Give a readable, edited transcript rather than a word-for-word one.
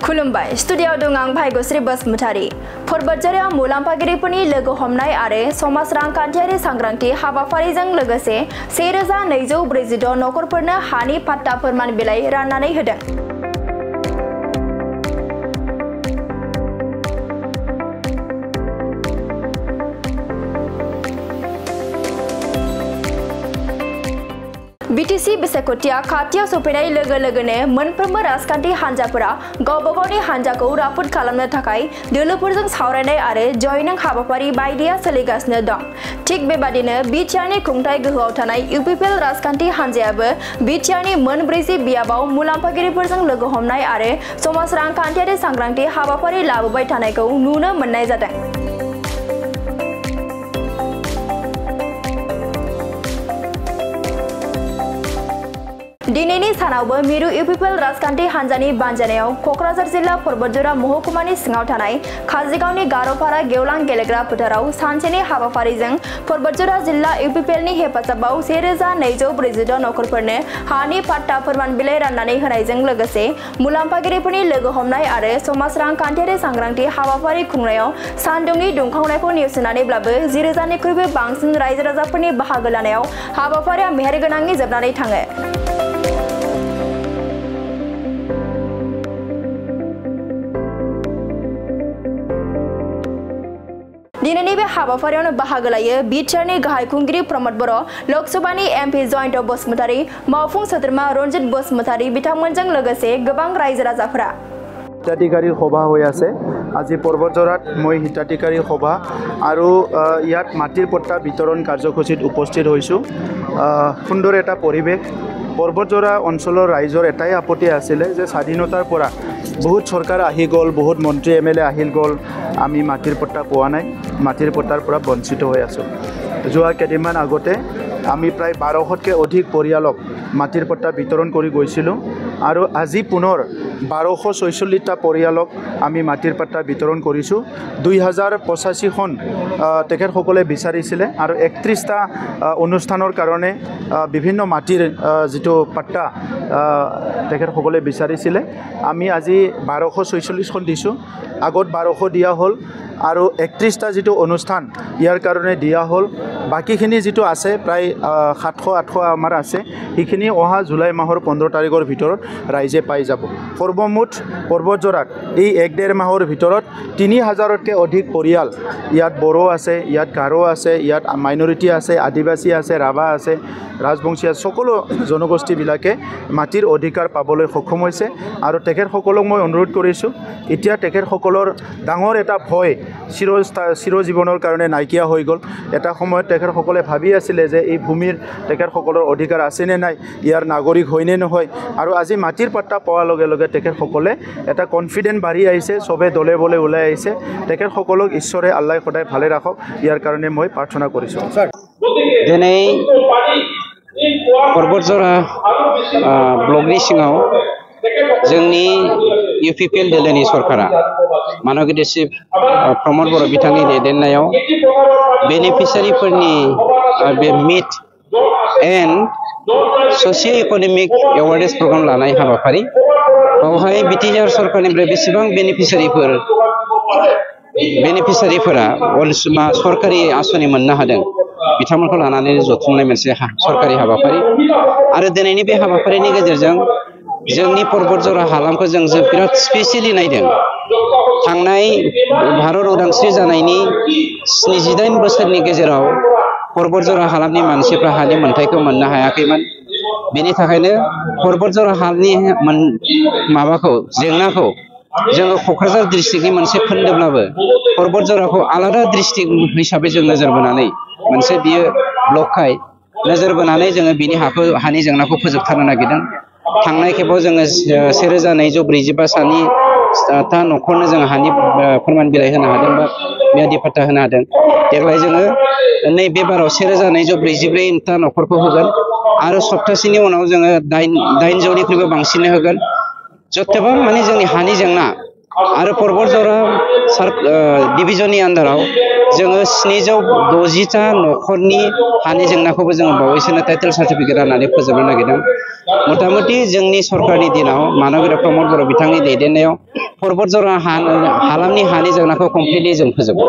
खुलुमबाय स्टुडियाव दं आं भाग्यश्री बसुमतारी फोरबोजोराव मुलाम्फागिरिफोरनि लोगो हमनाय आरो समाज रांखान्थियारि सांग्रांथि हाबाफारिजों लोगोसे 1246 नखरफोरनो हानि पाट्टा फोरमान बिलाइ राननानै होदों। बीटीसी बिसायख'थिया खाथियाव सफैनाय लोगो लोगोनो मोनफ्रोमबो राजखान्थि हान्जाफोरा गावबा गावनि हान्जाखौ राफोद खालामनो थाखाय दोलोफोरजों सावरायनाय आरो जयनिं हाबाफारि बायदिया सोलिगासिनो दं। थिग बेबादिनो बिटिआरनि खुंथाय गोहोआव थानाय इउपिपिएल राजखान्थि हान्जायाबो बिटिआरनि मोनब्रैजि बियाबाव मुलाम्फागिरिफोरजों लोगो हमनाय आरो समाज रांखान्थियारि सांग्रांथि हाबाफारि लाबोबाय थानायखौ नुनो मोननाय जादों। दिनैनि सानावबो मिरु इउपिपिएल राजखान्थि हान्जानि बानजायनायाव कक्राझार जिल्ला परबतजरा महकुमानि सिङाव थानाय काजिगावनि गार'पारा गेवलां गेलेग्रा फोथाराव सानसेनि हाबाफारिजों परबतजरा जिल्ला इउपिपिएलनि हेफाजाबाव 1246 नखरफोरनो हानि पाट्टा फोरमान बिलाइ राननानै होनायजों लोगोसे मुलाम्फागिरिफोरनि लोगो हमनाय आरो समाज रांखान्थियारि सांग्रांथि हाबाफारि खुंनायाव सानदुंनि दुंखावनायखौ नेवसिनानैब्लाबो 10,000निख्रुइबो बांसिन रायजो राजाफोरनि बाहागो लानायाव हाबाफारिया मेहेरगोनाङै जोबनानै थाङो। दिनैनि बे हाबाफारियावनो बाहागो लायो बिटिआरनि गाहाय खुंगिरि प्रमद बर', लोकसभानि एमपि जयन्त बसुमतारी, मावफुं सोद्रोमा रन्जित बसुमतारी बिथांमोनजों लोगोसे गोबां रायजो राजाफोरा हिताधिकारी सभा হৈ আছে। আজি পৰ্বতজৰাত মই হিতাধিकारी সভা আৰু ইয়াত মাটিৰ পট্টা বিতৰণ কাৰ্যসূচীত উপস্থিত হৈছোঁ। সুন্দৰ এটা পৰিৱেশ। পৰ্বতজৰা অঞ্চলৰ ৰাইজৰ এটাই আপত্তি আছিলে যে স্বাধীনতাৰ পৰা বহুত চৰকাৰ আহি গ'ল, বহুত মন্ত্ৰী এমএলএ আহিল গ'ল, আমি মাটিৰ পট্টা পোৱা নাই, মাটিৰ পট্টাৰ পৰা বঞ্চিত হৈ আছোঁ। যোৱা কেইদিনমান আগতে আমি প্ৰায় 1200তকৈ অধিক পৰিয়ালক মাটিৰ পট্টা বিতৰণ কৰি গৈছিলোঁ আৰু আজি পুনৰ 1246টা পৰিয়ালক আমি মাটিৰ পট্টা বিতৰণ কৰিছোঁ। 2085খন তেখেতসকলে বিচাৰিছিলে আৰু 31টা অনুষ্ঠানৰ কাৰণে বিভিন্ন মাটিৰ যিটো পট্টা তেখেতসকলে বিচাৰিছিলে। আমি আজি 1246খন দিছোঁ, আগত 1200 দিয়া হ'ল আৰু 31টা যিটো অনুষ্ঠান ইয়াৰ কাৰণে দিয়া হ'ল। বাকীখিনি যিটো আছে প্ৰায় 700-800 আমাৰ আছে, সেইখিনি অহা জুলাই মাহৰ 15 তাৰিখৰ ভিতৰত ৰাইজে পাই যাব। সৰ্বমুঠ পৰ্বতজৰাত এই 1-1.5 মাহৰ ভিতৰত 3000তকৈ অধিক পৰিয়াল, ইয়াত বড়ো আছে, ইয়াত গাৰো আছে, ইয়াত মাইনৰিটি আছে, আদিবাসী আছে, ৰাভা আছে, ৰাজবংশী আছে, সকলো জনগোষ্ঠীবিলাকে মাটিৰ অধিকাৰ পাবলৈ সক্ষম হৈছে। আৰু তেখেতসকলক মই অনুৰোধ কৰিছোঁ, এতিয়া তেখেতসকলৰ ডাঙৰ এটা ভয় চিৰজীৱনৰ কাৰণে নাইকিয়া হৈ গ'ল। এটা সময়ত তেখেতসকলে ভাবি আছিলে যে এই ভূমিৰ তেখেতসকলৰ অধিকাৰ আছেনে নাই, ইয়াৰ নাগৰিক হয়নে নহয়। আৰু আজি মাটিৰ পাট্টা পোৱাৰ লগে লগে তেখেতসকলে এটা কনফিডেন্স বাঢ়ি আহিছে, চবে দলে বলে ওলাই আহিছে। তেখেতসকলক ঈশ্বৰে আল্লাই সদায় ভালে ৰাখক, ইয়াৰ কাৰণে মই প্ৰাৰ্থনা কৰিছোঁ। দিनै परबतजरा ब्लकनि सिङाव जोंनि इउपिपिएल दोलोनि सरकारा माननीय चिफ प्रमद बर' बिथांनि दैदेननायाव बेनिफिसियारिफोरनि बे मिट एन्ड ससिय इकनमिक एवारनेस प्रग्राम लानाय हाबाफारि बावहाय बिटिआर सरकारनिफ्राय बेसेबां बेनिफिसियारिफोरा सरकारि आसनि मोननो हादों बिथांमोनखौ लानानै जथुमनाय मोनसे सरकारि हाबाफारि आरो दिनैनि बे हाबाफारिनि गेजेरजों जोंनि परबतजरा हालामखौ जों बिराद स्पेसियेलि नायदों। थांनाय भारत उदांस्रि जानायनि 78 बोसोरनि गेजेराव परबतजरा हालामनि मानसिफ्रा हानि मोनथायखौ मोननो हायाखैमोन। बेनि थाखायनो परबतजरा हालामनि जेंनाखौ जोङो क'क्राझार डिस्ट्रिक्टनि मोनसे खोन्दोब्लाबो परबतजराखौ आलादा डिस्ट्रिक्ट हिसाबै जों नोजोर बोनानै मोनसे बियो ब्लकखाय नोजोर बोनानै जोङो बिनि हानि जेंनाखौ फोजोबथारनो नागिरदों। थांनाय खेबाव जोङो 1245ता नखरनो जों हानि फोरमान बिलाइ होनो हादों बा मियादि पाट्टा होनो हादों। देग्लाय जोङो नैबे बाराव 1244ता नखरखौ होगोन आरो सप्तासेनि उनाव जोङो 800निख्रुइबो बांसिन होगोन। जथेबां माने जोंनि हानि जेंना आरो परबतजरा डिभिजननि आन्दाराव जोङो 760ता नखरनि हानि जेंनाखौबो जोङो बावैसोनो टाइटेल सार्टिफिकेट राननानै फोजोबनो नागिरदों। मथा मथि जोंनि सरकारनि दिनाव माननीय प्रमद बर' बिथांनि दैदेननायाव परबतजरा हालामनि हानि जेंनाखौ कमप्लिटलि जों फोजोबगोन।